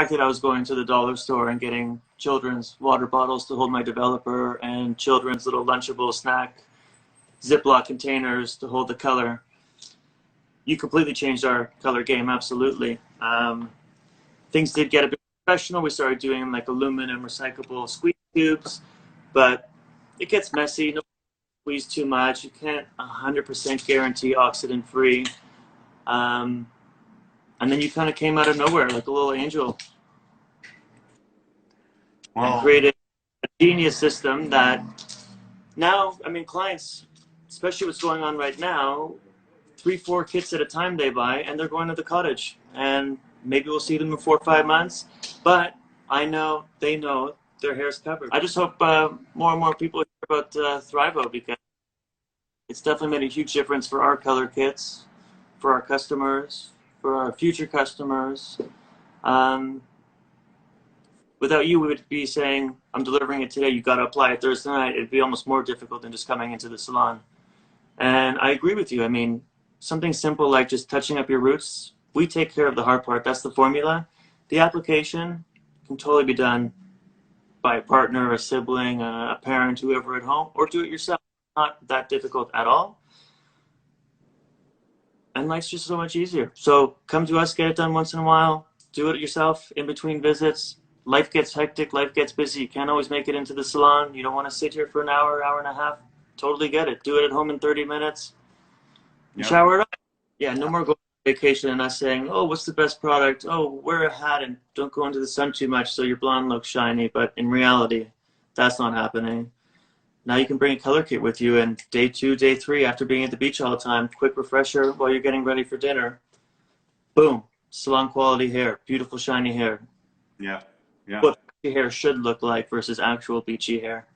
fact that I was going to the dollar store and getting children's water bottles to hold my developer and children's little Lunchable snack Ziploc containers to hold the color, you completely changed our color game, absolutely. Things did get a bit professional. We started doing like aluminum recyclable squeeze tubes, but it gets messy. No squeeze too much. You can't 100% guarantee oxidant free. And then you kind of came out of nowhere like a little angel. Wow. And created a genius system that now, I mean, clients, especially what's going on right now, 3-4 kits at a time they buy, and they're going to the cottage. And maybe we'll see them in 4 or 5 months, but I know they know their hair's covered. I just hope more and more people hear about Thrivo, because it's definitely made a huge difference for our color kits, for our customers, for our future customers. Without you, we would be saying, I'm delivering it today, you got to apply it Thursday night. It'd be almost more difficult than just coming into the salon. And I agree with you. I mean, something simple like just touching up your roots, we take care of the hard part. That's the formula. The application can totally be done by a partner, a sibling, a parent, whoever at home, or do it yourself. Not that difficult at all. And life's just so much easier. So come to us, get it done once in a while, do it yourself in between visits. Life gets hectic, life gets busy. You can't always make it into the salon. You don't want to sit here for an hour, hour and a half. Totally get it. Do it at home in 30 minutes. And shower it up. Yeah, no more going on vacation and us saying, oh, what's the best product? Oh, wear a hat and don't go into the sun too much so your blonde looks shiny. But in reality, that's not happening. Now you can bring a color kit with you, and day 2, day 3, after being at the beach all the time, quick refresher while you're getting ready for dinner. Boom. Salon quality hair. Beautiful shiny hair. Yeah. Yeah. What your hair should look like versus actual beachy hair.